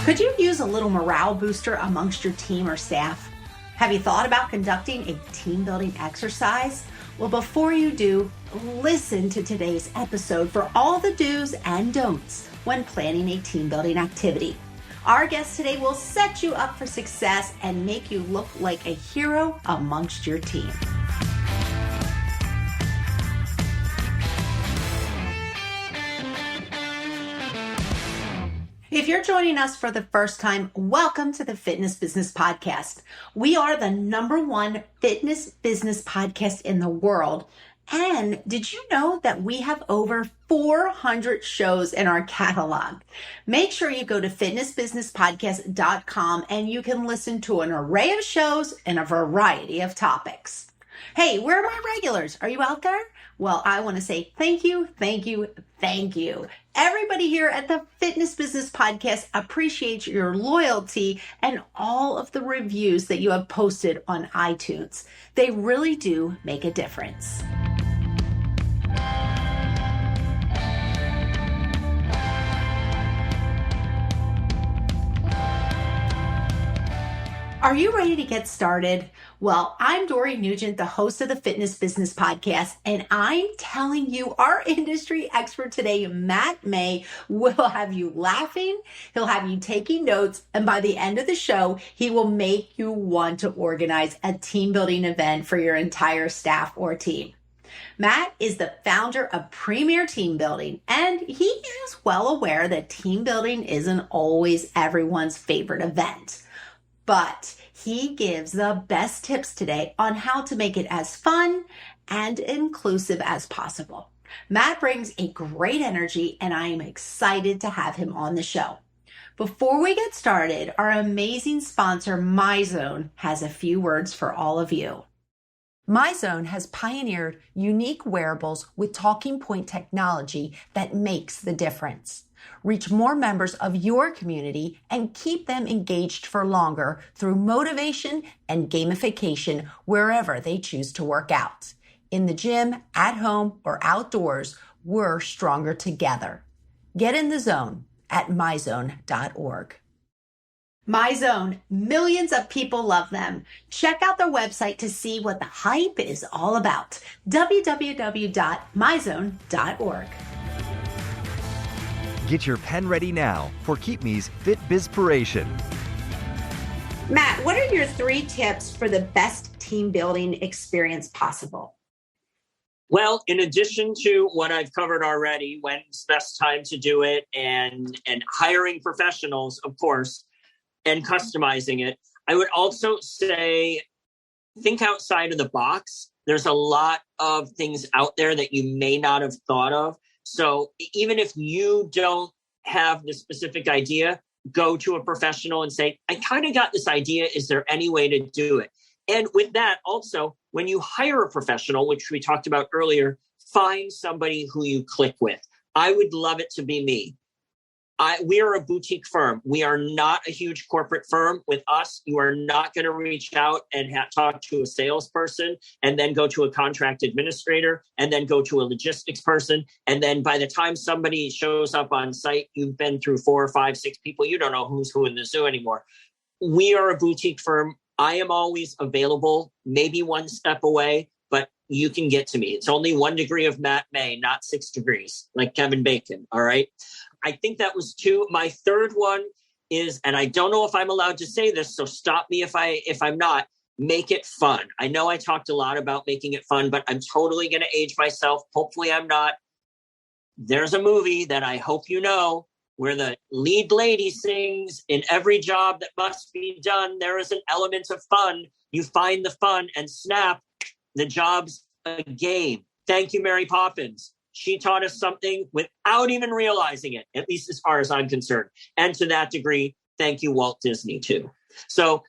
Could you use a little morale booster amongst your team or staff? Have you thought about conducting a team building exercise? Well, before you do, listen to today's episode for all the do's and don'ts when planning a team building activity. Our guest today will set you up for success and make you look like a hero amongst your team. If you're joining us for the first time, welcome to the Fitness Business Podcast. We are the #1 fitness business podcast in the world. And did you know that we have over 400 shows in our catalog? Make sure you go to fitnessbusinesspodcast.com and you can listen to an array of shows and a variety of topics. Hey, where are my regulars? Are you out there? Well, I want to say thank you, thank you, thank you. Everybody here at the Fitness Business Podcast appreciates your loyalty and all of the reviews that you have posted on iTunes. They really do make a difference. Are you ready to get started? Well, I'm Dory Nugent, the host of the Fitness Business Podcast, and I'm telling you, our industry expert today, Matt May, will have you laughing, he'll have you taking notes, and by the end of the show, he will make you want to organize a team building event for your entire staff or team. Matt is the founder of Premier Team Building, and he is well aware that team building isn't always everyone's favorite event. But he gives the best tips today on how to make it as fun and inclusive as possible. Matt brings a great energy, and I am excited to have him on the show. Before we get started, our amazing sponsor, MyZone, has a few words for all of you. MyZone has pioneered unique wearables with talking point technology that makes the difference. Reach more members of your community and keep them engaged for longer through motivation and gamification wherever they choose to work out. In the gym, at home, or outdoors, we're stronger together. Get in the zone at myzone.org. MyZone, millions of people love them. Check out their website to see what the hype is all about. www.myzone.org. Get your pen ready now for Keep Me's Fit Bizpiration. Matt, what are your 3 tips for the best team building experience possible? Well, in addition to what I've covered already, when's the best time to do it, and hiring professionals, of course, and customizing it, I would also say think outside of the box. There's a lot of things out there that you may not have thought of. So even if you don't have the specific idea, go to a professional and say, I kind of got this idea. Is there any way to do it? And with that, also, when you hire a professional, which we talked about earlier, find somebody who you click with. I would love it to be me. We are a boutique firm. We are not a huge corporate firm. With us, you are not going to reach out and talk to a salesperson and then go to a contract administrator and then go to a logistics person. And then by the time somebody shows up on site, you've been through 4 or 5, 6 people. You don't know who's who in the zoo anymore. We are a boutique firm. I am always available, maybe 1 step away, but you can get to me. It's only 1 degree of Matt May, not 6 degrees, like Kevin Bacon. All right. I think that was 2. My third one is, and I don't know if I'm allowed to say this, so stop me if I'm not, make it fun. I know I talked a lot about making it fun, but I'm totally going to age myself. Hopefully I'm not. There's a movie that I hope you know where the lead lady sings, in every job that must be done, there is an element of fun. You find the fun and snap, the job's a game. Thank you, Mary Poppins. She taught us something without even realizing it, at least as far as I'm concerned. And to that degree, thank you, Walt Disney, too. So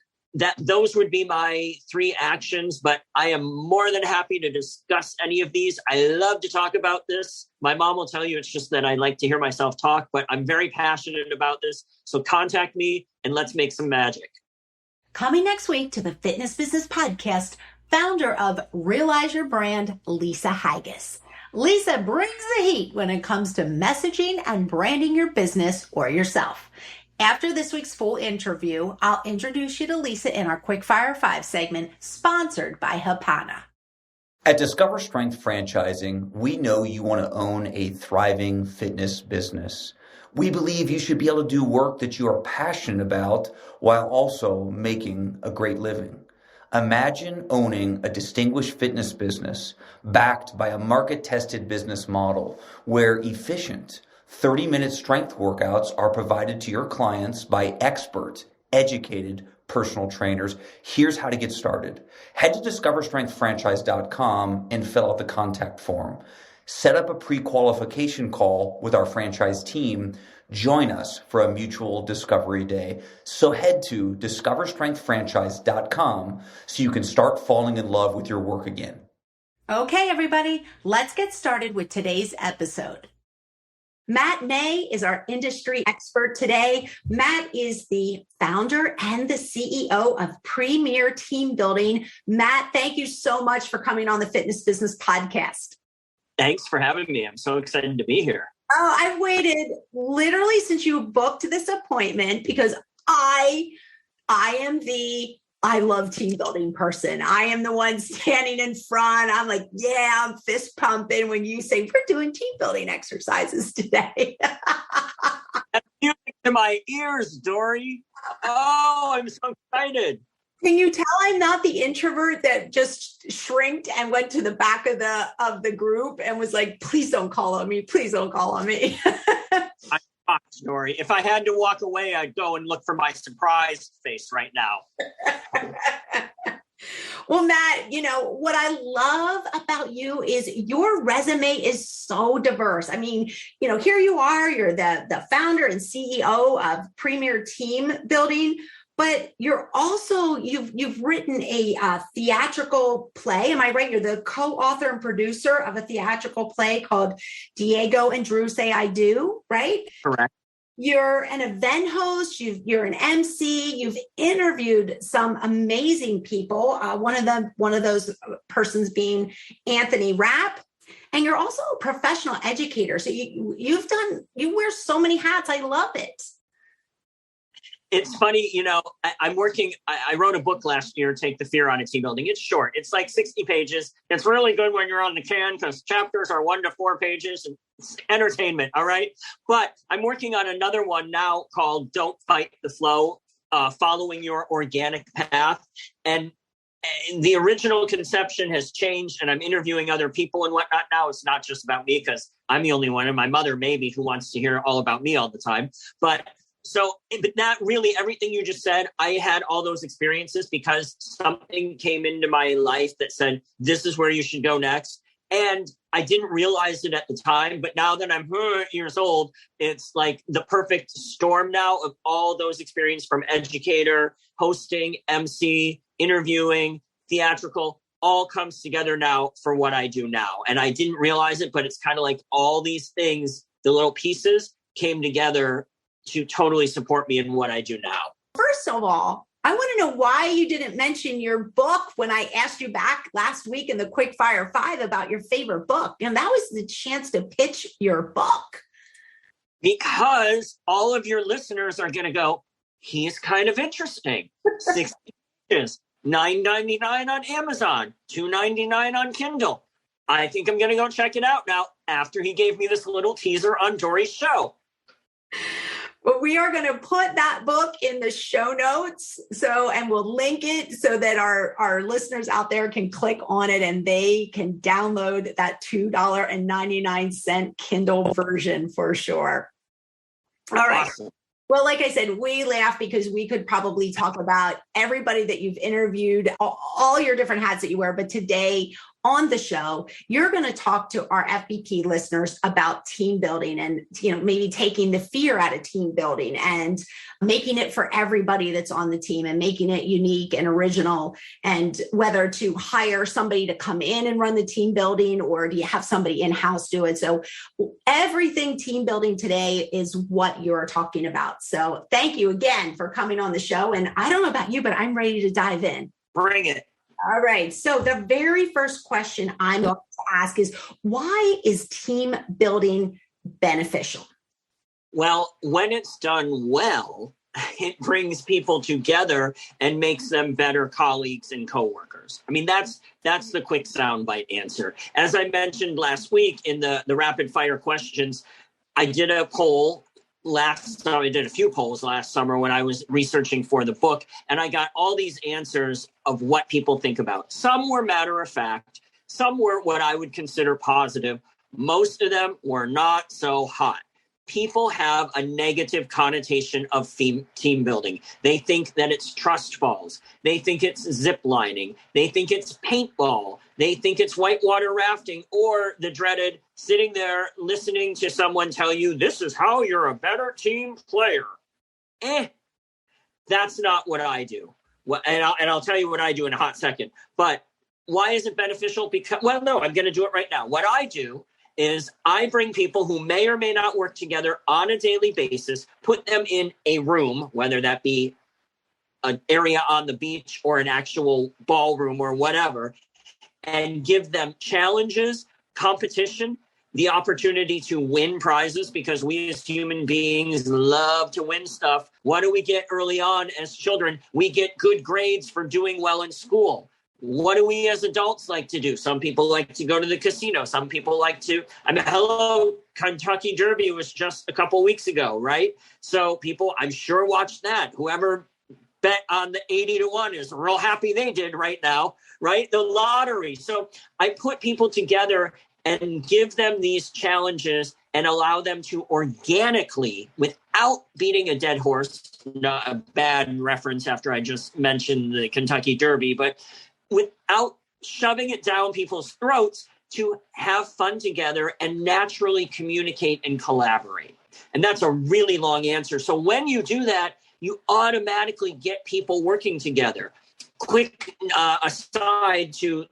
those would be my 3 actions, but I am more than happy to discuss any of these. I love to talk about this. My mom will tell you it's just that I like to hear myself talk, but I'm very passionate about this. So contact me and let's make some magic. Coming next week to the Fitness Business Podcast, founder of Realize Your Brand, Lisa Haggis. Lisa brings the heat when it comes to messaging and branding your business or yourself. After this week's full interview, I'll introduce you to Lisa in our Quickfire 5 segment, sponsored by Hapana. At Discover Strength Franchising, we know you want to own a thriving fitness business. We believe you should be able to do work that you are passionate about while also making a great living. Imagine owning a distinguished fitness business backed by a market-tested business model where efficient 30-minute strength workouts are provided to your clients by expert, educated personal trainers. Here's how to get started. Head to discoverstrengthfranchise.com and fill out the contact form. Set up a pre-qualification call with our franchise team. Join us for a mutual discovery day. So head to discoverstrengthfranchise.com so you can start falling in love with your work again. Okay, everybody, let's get started with today's episode. Matt May is our industry expert today. Matt is the founder and the CEO of Premier Team Building. Matt, thank you so much for coming on the Fitness Business Podcast. Thanks for having me. I'm so excited to be here. Oh, I've waited literally since you booked this appointment because I love team building person. I am the one standing in front. I'm like, yeah, I'm fist pumping when you say we're doing team building exercises today. That's music to my ears, Dory. Oh, I'm so excited. Can you tell I'm not the introvert that just shrinked and went to the back of the group and was like, please don't call on me. Please don't call on me. Dory. If I had to walk away, I'd go and look for my surprise face right now. Well, Matt, what I love about you is your resume is so diverse. I mean, here you are, you're the founder and CEO of Premier Team Building, but you're also, you've written a theatrical play. Am I right? You're the co-author and producer of a theatrical play called Diego and Drew Say I Do, right? Correct. You're an event host. You're an MC. You've interviewed some amazing people. One of those persons being Anthony Rapp, and you're also a professional educator. So you wear so many hats. I love it. It's funny, I wrote a book last year, Take the Fear Out of Team Building. It's short. It's like 60 pages. It's really good when you're on the can because chapters are 1 to 4 pages. And it's entertainment, all right? But I'm working on another one now called Don't Fight the Flow, Following Your Organic Path. And the original conception has changed, and I'm interviewing other people and whatnot now. It's not just about me because I'm the only one, and my mother maybe, who wants to hear all about me all the time. But not really everything you just said. I had all those experiences because something came into my life that said, this is where you should go next. And I didn't realize it at the time, but now that I'm years old, it's like the perfect storm now of all those experiences from educator, hosting, MC, interviewing, theatrical, all comes together now for what I do now. And I didn't realize it, but it's kind of like all these things, the little pieces came together to totally support me in what I do now. First of all, I want to know why you didn't mention your book when I asked you back last week in the Quickfire 5 about your favorite book. And that was the chance to pitch your book. Because all of your listeners are going to go, he's kind of interesting. 60 pages, $9.99 on Amazon, $2.99 on Kindle. I think I'm going to go check it out now after he gave me this little teaser on Dory's show. But we are going to put that book in the show notes. And we'll link it so that our listeners out there can click on it and they can download that $2.99 Kindle version for sure. All right. Awesome. Well, like I said, we laugh because we could probably talk about everybody that you've interviewed, all your different hats that you wear. But today on the show, you're going to talk to our FBP listeners about team building and, maybe taking the fear out of team building and making it for everybody that's on the team and making it unique and original, and whether to hire somebody to come in and run the team building or do you have somebody in-house do it. So everything team building today is what you're talking about. So thank you again for coming on the show. And I don't know about you, but I'm ready to dive in. Bring it. All right. So the very first question I'm going to ask is, why is team building beneficial? Well, when it's done well, it brings people together and makes them better colleagues and coworkers. I mean, that's the quick soundbite answer. As I mentioned last week in the rapid fire questions, I did a poll last summer. I did a few polls last summer when I was researching for the book, and I got all these answers of what people think about. Some were matter of fact. Some were what I would consider positive. Most of them were not so hot. People have a negative connotation of team building. They think that it's trust falls. They think it's zip lining. They think it's paintball. They think it's whitewater rafting, or the dreaded sitting there listening to someone tell you, this is how you're a better team player. That's not what I do. And I'll tell you what I do in a hot second. But why is it beneficial? Well, no, I'm going to do it right now. What I do is I bring people who may or may not work together on a daily basis, put them in a room, whether that be an area on the beach or an actual ballroom or whatever, and give them challenges, competition, the opportunity to win prizes, because we as human beings love to win stuff. What do we get early on as children? We get good grades for doing well in school. What do we as adults like to do? Some people like to go to the casino. Some people like to, hello, Kentucky Derby was just a couple weeks ago, right? So people, I'm sure, watched that. Whoever bet on the 80-1 is real happy they did right now, right? The lottery. So I put people together and give them these challenges and allow them to organically, without beating a dead horse, not a bad reference after I just mentioned the Kentucky Derby, but without shoving it down people's throats, to have fun together and naturally communicate and collaborate. And that's a really long answer. So when you do that, you automatically get people working together. Quick aside to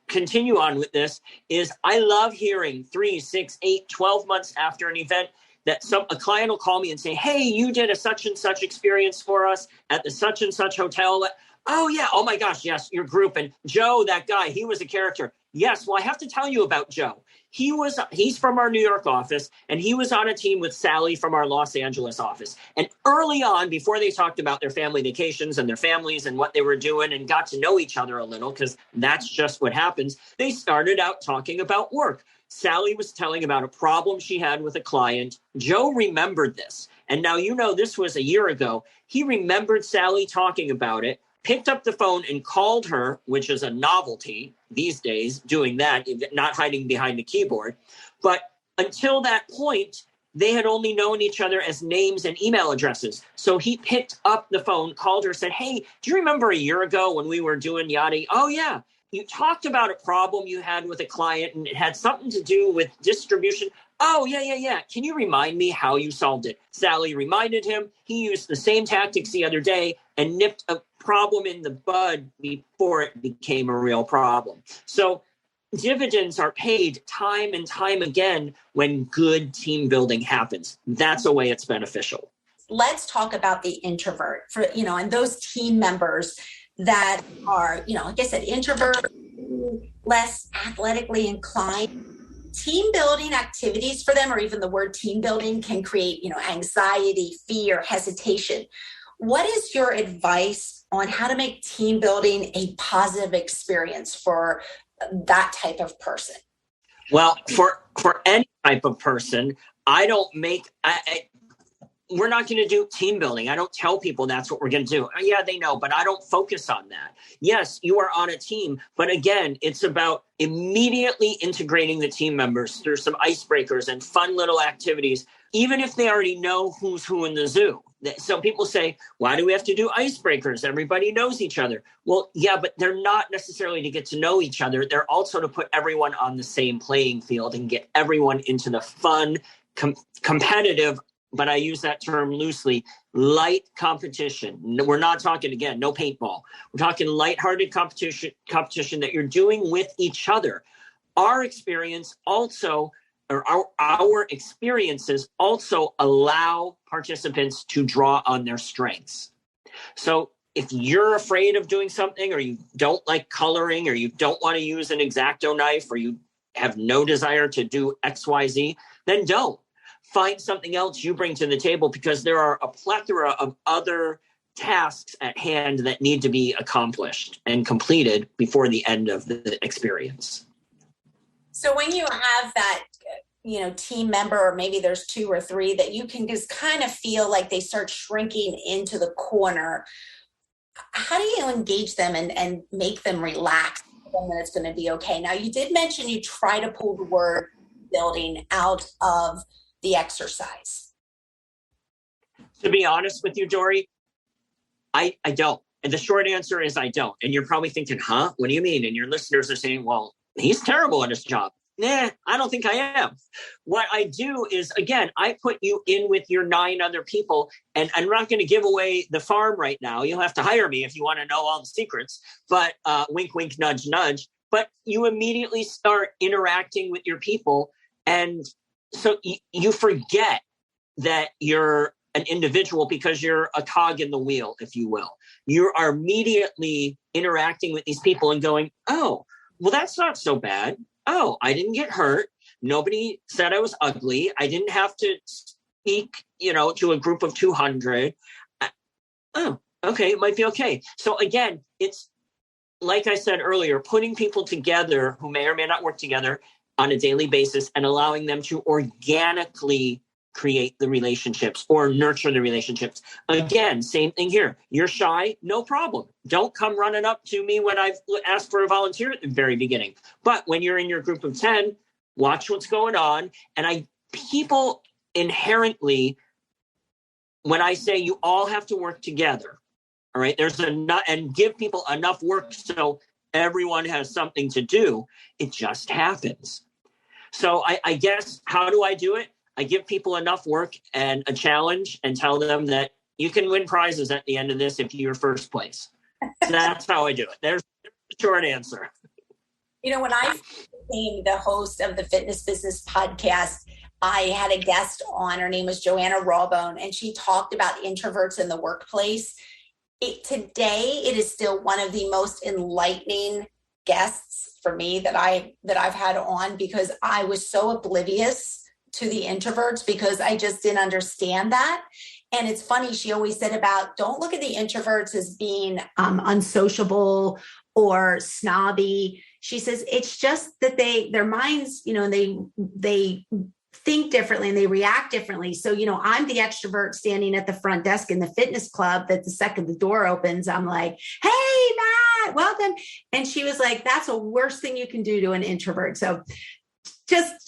continue on with this is I love hearing 3, 6, 8, 12 months after an event that a client will call me and say, hey, you did a such and such experience for us at the such and such hotel. Oh, yeah. Oh, my gosh. Yes, your group. And Joe, that guy, he was a character. Yes. Well, I have to tell you about Joe. He's from our New York office, and he was on a team with Sally from our Los Angeles office. And early on, before they talked about their family vacations and their families and what they were doing and got to know each other a little, because that's just what happens, they started out talking about work. Sally was telling about a problem she had with a client. Joe remembered this. And now, this was a year ago. He remembered Sally talking about it, picked up the phone and called her, which is a novelty these days, doing that, not hiding behind a keyboard. But until that point, they had only known each other as names and email addresses. So he picked up the phone, called her, said, hey, do you remember a year ago when we were doing yada? Oh, yeah. You talked about a problem you had with a client, and it had something to do with distribution. Oh, yeah. Can you remind me how you solved it? Sally reminded him. He used the same tactics the other day and nipped a problem in the bud before it became a real problem. So dividends are paid time and time again when good team building happens. That's a way it's beneficial. Let's talk about the introvert and those team members that are, like I said, introvert, less athletically inclined. Team building activities for them, or even the word team building, can create, anxiety, fear, hesitation. What is your advice on how to make team building a positive experience for that type of person? Well, for any type of person, we're not going to do team building. I don't tell people that's what we're going to do. Yeah, they know, but I don't focus on that. Yes, you are on a team, but again, it's about immediately integrating the team members through some icebreakers and fun little activities, even if they already know who's who in the zoo. So people say, why do we have to do icebreakers? Everybody knows each other. Well, yeah, but they're not necessarily to get to know each other. They're also to put everyone on the same playing field and get everyone into the fun, competitive, but I use that term loosely, light competition. We're not talking, again, no paintball. We're talking lighthearted competition that you're doing with each other. Our experiences also allow participants to draw on their strengths. So if you're afraid of doing something, or you don't like coloring, or you don't want to use an X-Acto knife, or you have no desire to do XYZ, then don't. find something else you bring to the table, because there are a plethora of other tasks at hand that need to be accomplished and completed before the end of the experience. So when you have that, team member, or maybe there's 2 or 3 that you can just kind of feel like they start shrinking into the corner, how do you engage them and make them relax and that it's going to be okay? Now, you did mention you try to pull the word building out of the exercise. To be honest with you, Dory, I don't. And the short answer is I don't. And you're probably thinking, huh? What do you mean? And your listeners are saying, well, he's terrible at his job. Nah, I don't think I am. What I do is, again, I put you in with your 9 other people, and I'm not going to give away the farm right now. You'll have to hire me if you want to know all the secrets, but wink, wink, nudge, nudge. But you immediately start interacting with your people. And so you forget that you're an individual because you're a cog in the wheel, if you will. You are immediately interacting with these people and going, oh, well, that's not so bad. Oh, I didn't get hurt. Nobody said I was ugly. I didn't have to speak, to a group of 200. Oh, okay, it might be okay. So again, it's like I said earlier, putting people together who may or may not work together on a daily basis and allowing them to organically create the relationships or nurture the relationships. Again, same thing here. You're shy, no problem. Don't come running up to me when I've asked for a volunteer at the very beginning. But when you're in your group of 10, watch what's going on. And people inherently, when I say you all have to work together, all right, and give people enough work so everyone has something to do, it just happens. So I guess, how do I do it? I give people enough work and a challenge and tell them that you can win prizes at the end of this if you're first place. So that's how I do it. There's the short answer. When I became the host of the Fitness Business Podcast, I had a guest on. Her name was Joanna Rawbone, and she talked about introverts in the workplace. Today, it is still one of the most enlightening guests for me that I've had on, because I was so oblivious to the introverts because I just didn't understand that. And it's funny, she always said about, don't look at the introverts as being unsociable or snobby. She says it's just that their minds, they think differently and they react differently. So, I'm the extrovert standing at the front desk in the fitness club that the second the door opens, I'm like, hey, Matt, welcome. And she was like, that's the worst thing you can do to an introvert. So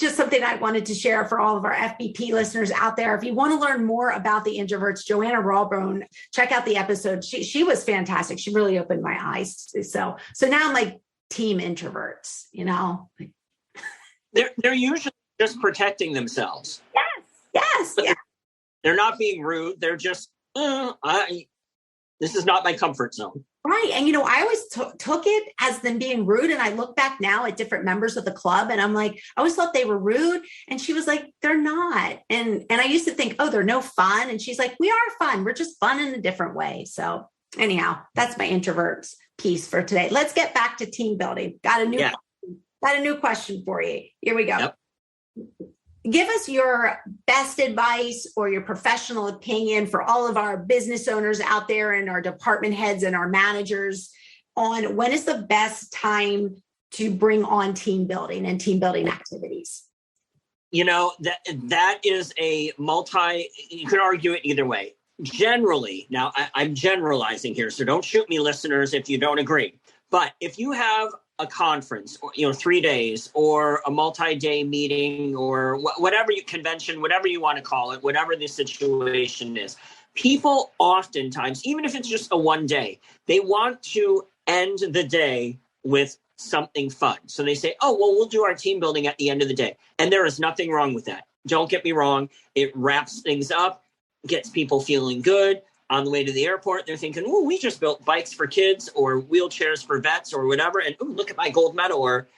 just something I wanted to share for all of our FBP listeners out there. If you want to learn more about the introverts, Joanna Rawbone, check out the episode. She was fantastic. She really opened my eyes. So now I'm like team introverts, They're usually just protecting themselves. Yes. They're not being rude. They're just, this is not my comfort zone. Right. And, I always took it as them being rude. And I look back now at different members of the club and I'm like, I always thought they were rude. And she was like, they're not. And I used to think, oh, they're no fun. And she's like, we are fun. We're just fun in a different way. So anyhow, that's my introverts piece for today. Let's get back to team building. Got a new question for you. Here we go. Yep. Give us your best advice or your professional opinion for all of our business owners out there and our department heads and our managers on when is the best time to bring on team building and team building activities. That is you could argue it either way. Generally, now I'm generalizing here, so don't shoot me, listeners, if you don't agree. But if you have a conference, or 3 days, or a multi-day meeting, or convention, whatever you want to call it, whatever the situation is, people oftentimes, even if it's just a 1 day, they want to end the day with something fun. So they say, oh, well, we'll do our team building at the end of the day. And there is nothing wrong with that. Don't get me wrong. It wraps things up, gets people feeling good. On the way to the airport, they're thinking, oh, we just built bikes for kids or wheelchairs for vets or whatever. And oh, look at my gold medal. Or,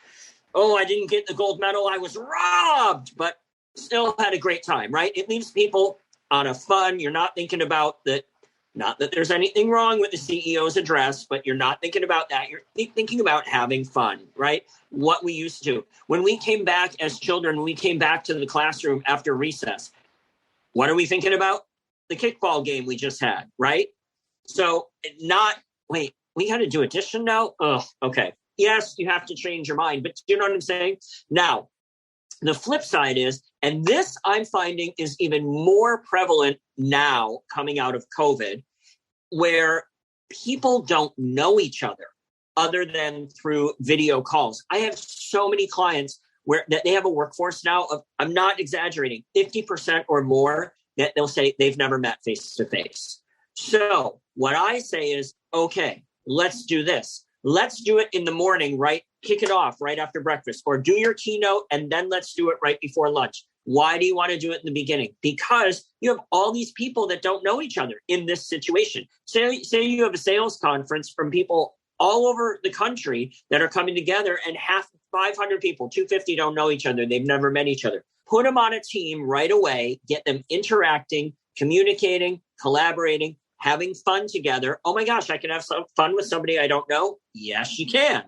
oh, I didn't get the gold medal. I was robbed, but still had a great time, right? It leaves people on a fun. You're not thinking about that Not that there's anything wrong with the CEO's address, but you're not thinking about that. You're thinking about having fun, right? What we used to. When we came back as children, we came back to the classroom after recess. What are we thinking about? The kickball game we just had, right? So wait, we got to do addition now? Oh, okay. Yes, you have to change your mind, but you know what I'm saying? Now, the flip side is, and this I'm finding is even more prevalent now coming out of COVID, where people don't know each other than through video calls. I have so many clients that they have a workforce now of, I'm not exaggerating, 50% or more that they'll say they've never met face to face. So what I say is, okay, let's do this. Let's do it in the morning, right? Kick it off right after breakfast, or do your keynote and then let's do it right before lunch. Why do you want to do it in the beginning? Because you have all these people that don't know each other in this situation. Say you have a sales conference from people all over the country that are coming together, and 500 people, 250 don't know each other. They've never met each other. Put them on a team right away, get them interacting, communicating, collaborating, having fun together. Oh my gosh, I can have some fun with somebody I don't know. Yes, you can.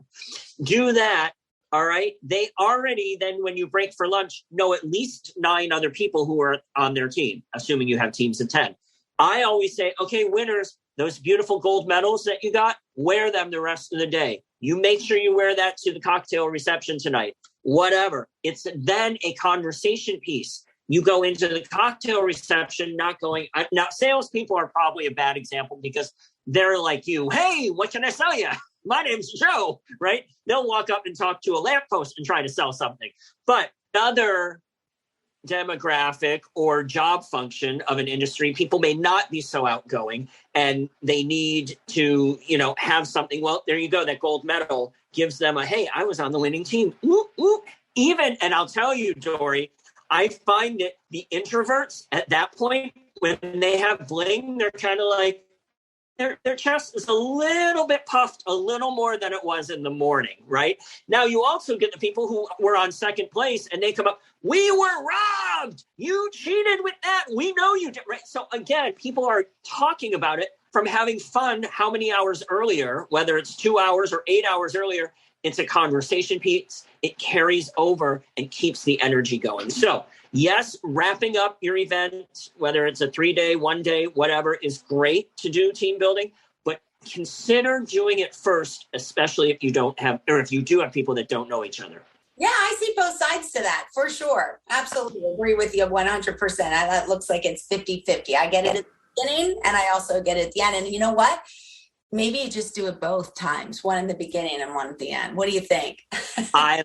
Do that. All right. They already then, when you break for lunch, know at least 9 other people who are on their team, assuming you have teams of 10. I always say, okay, winners, those beautiful gold medals that you got, wear them the rest of the day. You make sure you wear that to the cocktail reception tonight, whatever. It's then a conversation piece. You go into the cocktail reception, not going, now salespeople are probably a bad example because they're like you. Hey, what can I sell you? My name's Joe, right? They'll walk up and talk to a lamppost and try to sell something. But other demographic or job function of an industry, people may not be so outgoing and they need to, have something. Well, there you go. That gold medal gives them a, hey, I was on the winning team. Ooh, ooh. Even, and I'll tell you, Dory, I find that the introverts at that point, when they have bling, they're kind of like, their chest is a little bit puffed, a little more than it was in the morning, right? Now, you also get the people who were on second place and they come up, we were robbed. You cheated with that. We know you did, right? So again, people are talking about it from having fun how many hours earlier, whether it's 2 hours or 8 hours earlier. It's a conversation piece. It carries over and keeps the energy going. So yes, wrapping up your event, whether it's a 3-day, 1 day, whatever, is great to do team building, but consider doing it first, especially if you don't have, or if you do have people that don't know each other. Yeah, I see both sides to that, for sure. Absolutely agree with you 100%. That looks like it's 50-50. I get it at the beginning, and I also get it at the end. And you know what? Maybe you just do it both times, one in the beginning and one at the end. What do you think? I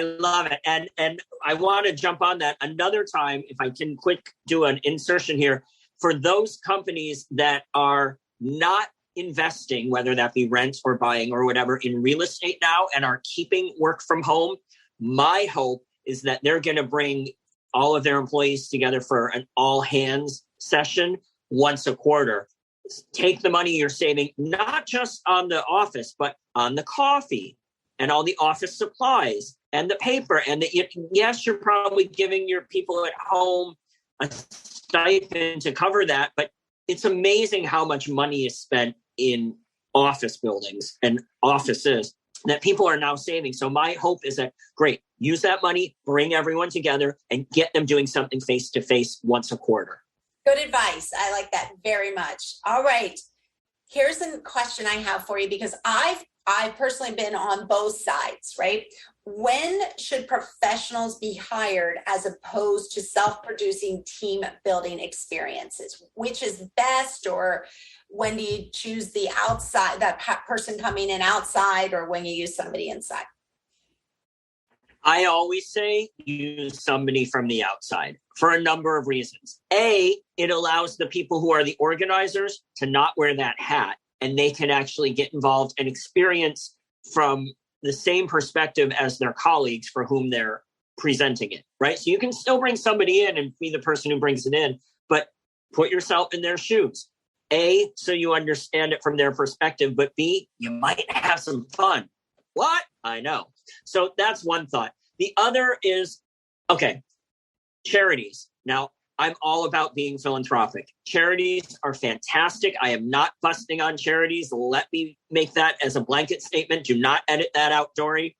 love it. And I want to jump on that another time, if I can do an insertion here. For those companies that are not investing, whether that be rent or buying or whatever, in real estate now and are keeping work from home, my hope is that they're going to bring all of their employees together for an all hands session once a quarter. Take the money you're saving, not just on the office, but on the coffee and all the office supplies and the paper. And yes, you're probably giving your people at home a stipend to cover that, but it's amazing how much money is spent in office buildings and offices that people are now saving. So my hope is that, great, use that money, bring everyone together and get them doing something face-to-face once a quarter. Good advice. I like that very much. All right. Here's a question I have for you, because I've personally been on both sides, right? When should professionals be hired as opposed to self-producing team building experiences? Which is best, or when do you choose the outside, that person coming in outside, or when you use somebody inside? I always say use somebody from the outside for a number of reasons. A, it allows the people who are the organizers to not wear that hat, and they can actually get involved and experience from the same perspective as their colleagues for whom they're presenting it, right? So you can still bring somebody in and be the person who brings it in, but put yourself in their shoes. A, so you understand it from their perspective, but B, you might have some fun. What? I know. So that's one thought. The other is, okay, charities. Now, I'm all about being philanthropic. Charities are fantastic. I am not busting on charities. Let me make that as a blanket statement. Do not edit that out, Dory.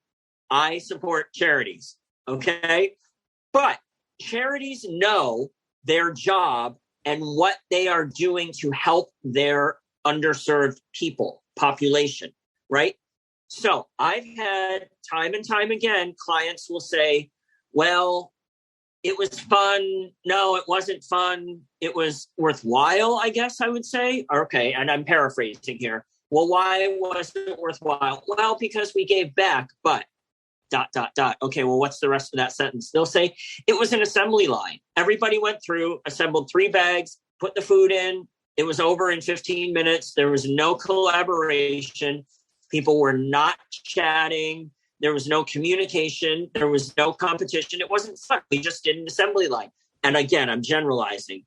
I support charities, okay? But charities know their job and what they are doing to help their underserved people, population, right? So I've had time and time again, clients will say, well, it was fun. No, it wasn't fun. It was worthwhile, I guess I would say. Okay, and I'm paraphrasing here. Well, why was it worthwhile? Well, because we gave back, but ... Okay, well, what's the rest of that sentence? They'll say it was an assembly line. Everybody went through, assembled 3 bags, put the food in. It was over in 15 minutes. There was no collaboration. People were not chatting. There was no communication. There was no competition. It wasn't fun. We just did an assembly line. And again, I'm generalizing.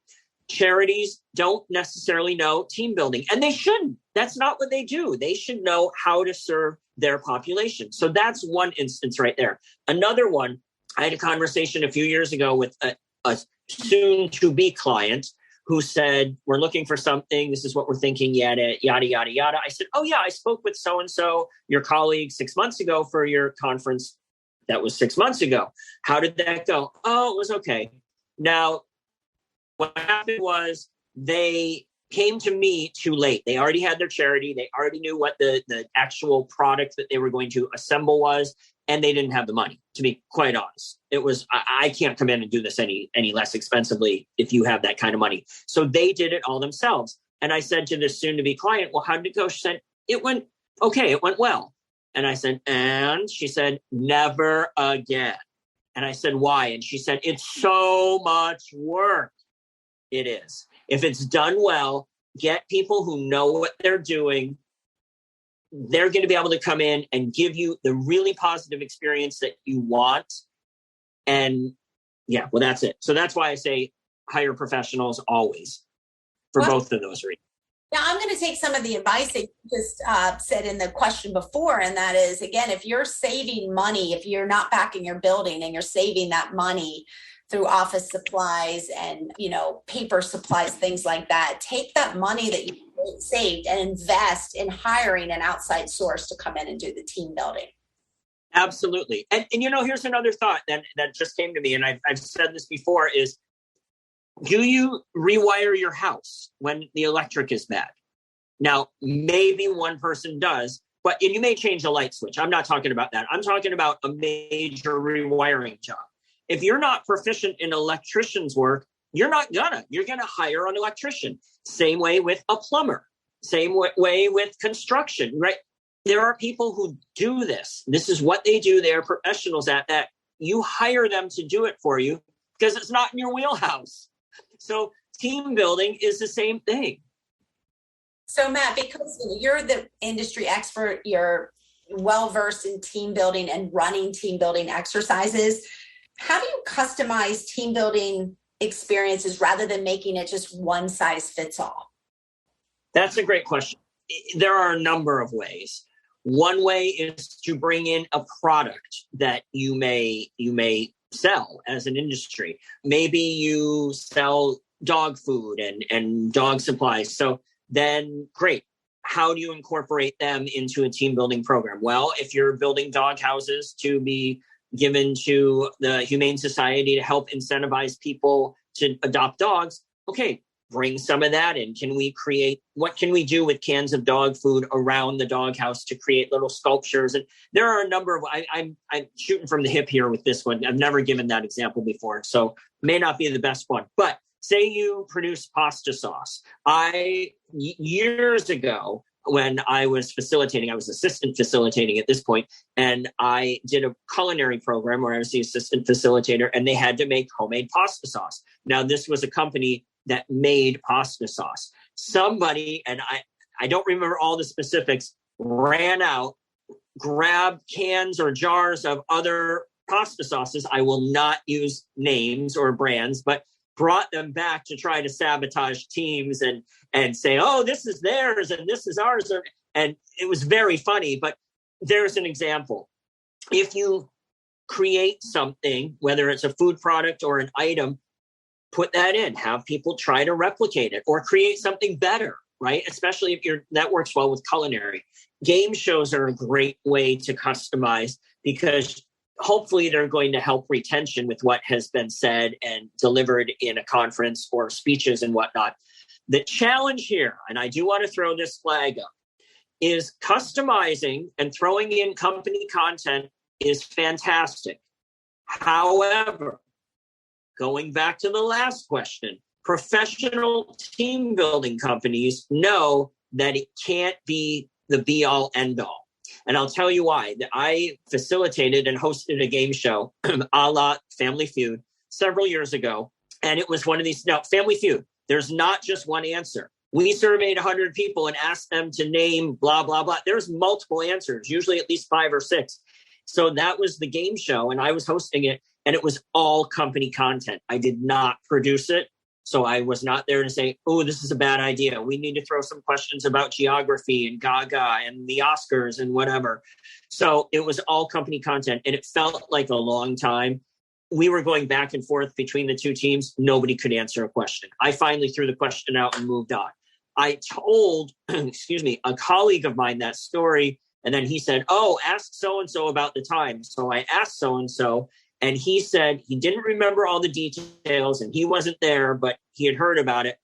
Charities don't necessarily know team building, and they shouldn't. That's not what they do. They should know how to serve their population. So that's one instance right there. Another one, I had a conversation a few years ago with a soon-to-be client who said, we're looking for something. This is what we're thinking, yada, yada, yada, yada. I said, oh, yeah, I spoke with so-and-so, your colleague, 6 months ago for your conference. That was 6 months ago. How did that go? Oh, it was okay. Now, what happened was they came to me too late. They already had their charity. They already knew what the actual product that they were going to assemble was, and they didn't have the money, to be quite honest. It was, I can't come in and do this any less expensively if you have that kind of money. So they did it all themselves. And I said to this soon-to-be client, well, how did it go? She said, it went okay. It went well. And I said, and she said, never again. And I said, why? And she said, it's so much work. It is. If it's done well, get people who know what they're doing. They're going to be able to come in and give you the really positive experience that you want. And yeah, well, that's it. So that's why I say hire professionals always for both of those reasons. Now, I'm going to take some of the advice that you just said in the question before, and that is, again, if you're saving money, if you're not backing your building and you're saving that money through office supplies and, paper supplies, things like that, take that money that you saved and invest in hiring an outside source to come in and do the team building. Absolutely. And here's another thought that just came to me, and I've said this before, is do you rewire your house when the electric is bad? Now, maybe one person does, and you may change a light switch. I'm not talking about that. I'm talking about a major rewiring job. If you're not proficient in electrician's work, you're gonna hire an electrician. Same way with a plumber, same way with construction, right? There are people who do this. This is what they do. They're professionals at that. You hire them to do it for you because it's not in your wheelhouse. So team building is the same thing. So Matt, because you're the industry expert, you're well-versed in team building and running team building exercises. How do you customize team building experiences rather than making it just one size fits all? That's a great question. There are a number of ways. One way is to bring in a product that you may sell as an industry. Maybe you sell dog food and dog supplies. So then great. How do you incorporate them into a team building program? Well, if you're building dog houses to be given to the Humane Society to help incentivize people to adopt dogs, okay, bring some of that in. What can we do with cans of dog food around the doghouse to create little sculptures? And there are a number of, I'm shooting from the hip here with this one. I've never given that example before, so may not be the best one. But say you produce pasta sauce. Years ago, when I was facilitating, I was assistant facilitating at this point, and I did a culinary program where I was the assistant facilitator, and they had to make homemade pasta sauce. Now, this was a company that made pasta sauce. Somebody, and I don't remember all the specifics, ran out, grabbed cans or jars of other pasta sauces. I will not use names or brands, but brought them back to try to sabotage teams and say, oh, this is theirs and this is ours. And it was very funny, but there's an example. If you create something, whether it's a food product or an item, put that in, have people try to replicate it or create something better, right? Especially if that works well with culinary. Game shows are a great way to customize because hopefully they're going to help retention with what has been said and delivered in a conference or speeches and whatnot. The challenge here, and I do want to throw this flag up, is customizing and throwing in company content is fantastic. However, going back to the last question, professional team building companies know that it can't be the be all end all. And I'll tell you why. I facilitated and hosted a game show a la Family Feud several years ago. And it was one of these, now Family Feud, there's not just one answer. We surveyed 100 people and asked them to name blah, blah, blah. There's multiple answers, usually at least 5 or 6. So that was the game show and I was hosting it and it was all company content. I did not produce it. So I was not there to say, oh, this is a bad idea. We need to throw some questions about geography and Gaga and the Oscars and whatever. So it was all company content and it felt like a long time. We were going back and forth between the two teams. Nobody could answer a question. I finally threw the question out and moved on. I told, a colleague of mine that story. And then he said, oh, ask so-and-so about the time. So I asked so-and-so. And he said he didn't remember all the details and he wasn't there, but he had heard about it.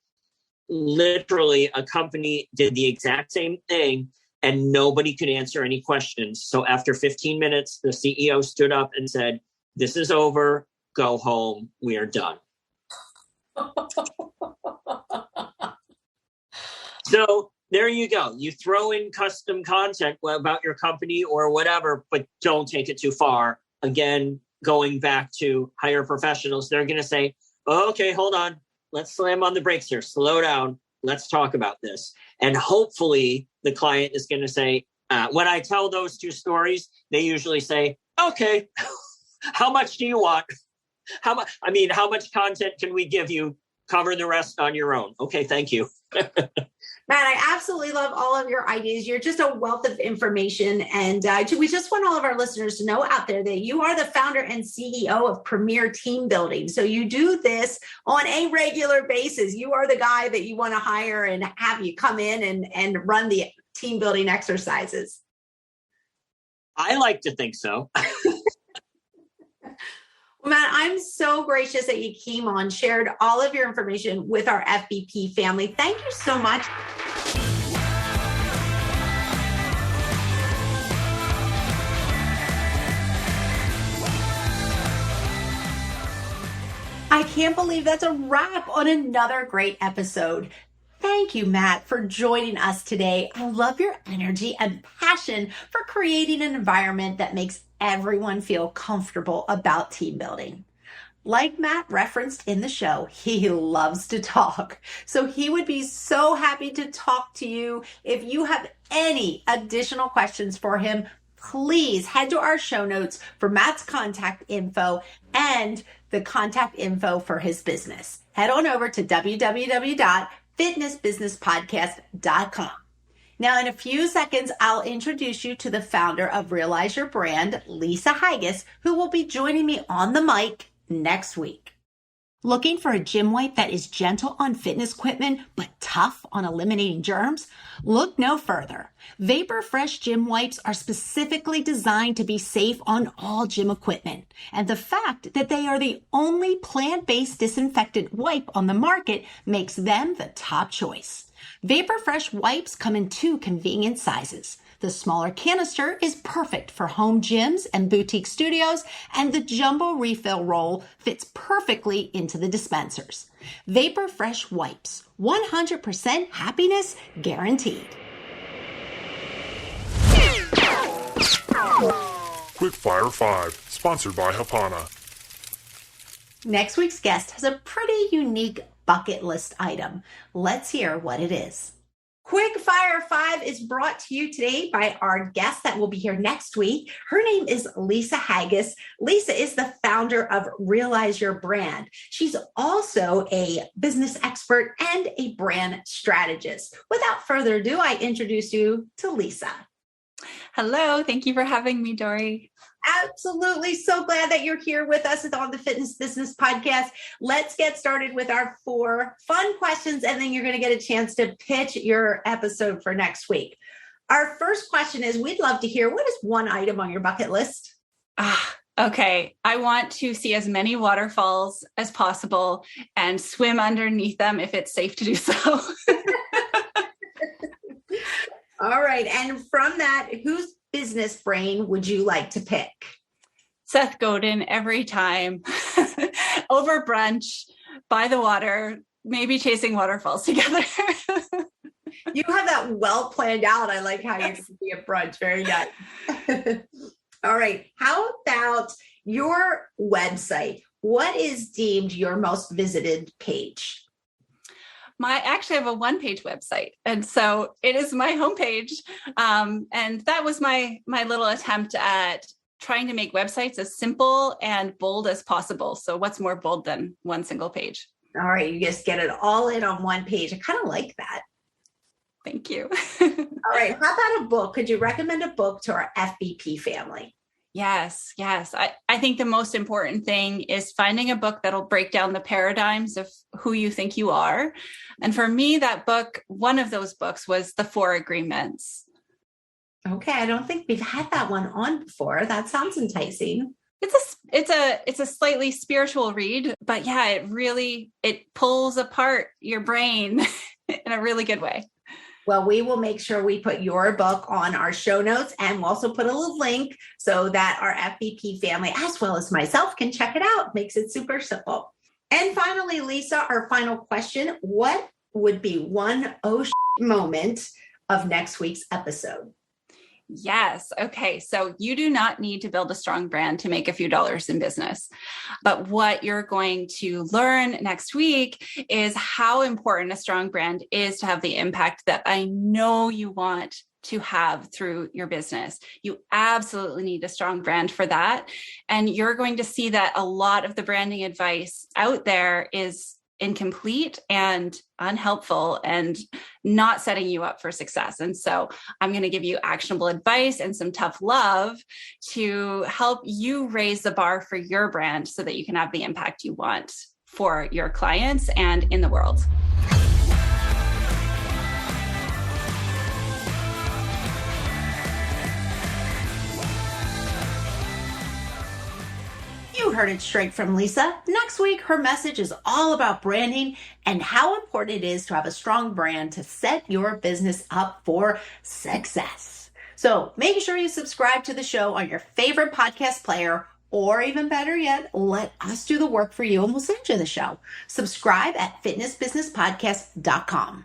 Literally, a company did the exact same thing and nobody could answer any questions. So after 15 minutes, the CEO stood up and said, this is over. Go home. We are done. So there you go. You throw in custom content about your company or whatever, but don't take it too far. Again, going back to hire professionals, they're going to say, okay, hold on. Let's slam on the brakes here. Slow down. Let's talk about this. And hopefully the client is going to say, when I tell those two stories, they usually say, okay, how much do you want? How much content can we give you? Cover the rest on your own. Okay, thank you. Matt, I absolutely love all of your ideas. You're just a wealth of information. And we just want all of our listeners to know out there that you are the founder and CEO of Premier Team Building. So you do this on a regular basis. You are the guy that you want to hire and have you come in and run the team building exercises. I like to think so. Matt, I'm so gracious that you came on, shared all of your information with our FBP family. Thank you so much. I can't believe that's a wrap on another great episode. Thank you, Matt, for joining us today. I love your energy and passion for creating an environment that makes everyone feel comfortable about team building. Like Matt referenced in the show, he loves to talk. So he would be so happy to talk to you. If you have any additional questions for him, please head to our show notes for Matt's contact info and the contact info for his business. Head on over to www.fitnessbusinesspodcast.com. Now, in a few seconds, I'll introduce you to the founder of Realize Your Brand, Lisa Haggis, who will be joining me on the mic next week. Looking for a gym wipe that is gentle on fitness equipment, but tough on eliminating germs? Look no further. Vapor Fresh gym wipes are specifically designed to be safe on all gym equipment. And the fact that they are the only plant-based disinfectant wipe on the market makes them the top choice. Vapor Fresh wipes come in 2 convenient sizes. The smaller canister is perfect for home gyms and boutique studios, and the jumbo refill roll fits perfectly into the dispensers. Vapor Fresh wipes, 100% happiness guaranteed. Quickfire 5, sponsored by Hapana. Next week's guest has a pretty unique bucket list item. Let's hear what it is. Quick Fire 5 is brought to you today by our guest that will be here next week. Her name is Lisa Haggis. Lisa is the founder of Realize Your Brand. She's also a business expert and a brand strategist. Without further ado, I introduce you to Lisa. Hello. Thank you for having me, Dory. Absolutely. So glad that you're here with us on the Fitness Business Podcast. Let's get started with our 4 fun questions, and then you're going to get a chance to pitch your episode for next week. Our first question is, we'd love to hear, what is one item on your bucket list? Okay. I want to see as many waterfalls as possible and swim underneath them if it's safe to do so. All right. And from that, whose business brain would you like to pick? Seth Godin every time. Over brunch, by the water, maybe chasing waterfalls together. You have that well planned out. I like how you're going to be at brunch. Very nice. All right. How about your website? What is deemed your most visited page? I actually have a 1-page website. And so it is my homepage. And that was my little attempt at trying to make websites as simple and bold as possible. So what's more bold than one single page? All right. You just get it all in on one page. I kind of like that. Thank you. All right. How about a book? Could you recommend a book to our FBP family? Yes. I think the most important thing is finding a book that'll break down the paradigms of who you think you are. And for me, that book, one of those books was The 4 Agreements. Okay. I don't think we've had that one on before. That sounds enticing. It's a slightly spiritual read, but yeah, it pulls apart your brain in a really good way. Well, we will make sure we put your book on our show notes, and we'll also put a little link so that our FBP family, as well as myself, can check it out. Makes it super simple. And finally, Lisa, our final question, what would be one moment of next week's episode? Yes. Okay. So you do not need to build a strong brand to make a few dollars in business. But what you're going to learn next week is how important a strong brand is to have the impact that I know you want to have through your business. You absolutely need a strong brand for that. And you're going to see that a lot of the branding advice out there is incomplete and unhelpful and not setting you up for success. And so I'm going to give you actionable advice and some tough love to help you raise the bar for your brand so that you can have the impact you want for your clients and in the world. You heard it straight from Lisa. Next week, her message is all about branding and how important it is to have a strong brand to set your business up for success. So make sure you subscribe to the show on your favorite podcast player, or even better yet, let us do the work for you and we'll send you the show. Subscribe at fitnessbusinesspodcast.com.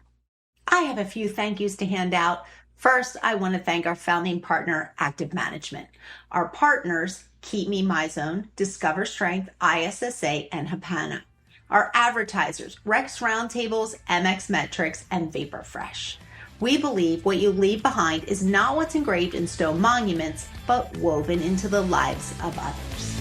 I have a few thank yous to hand out. First, I want to thank our founding partner, Active Management. Our partners, Keep Me MyZone, Discover Strength, ISSA, and Hapana. Our advertisers, Rex Roundtables, MX Metrics, and Vapor Fresh. We believe what you leave behind is not what's engraved in stone monuments, but woven into the lives of others.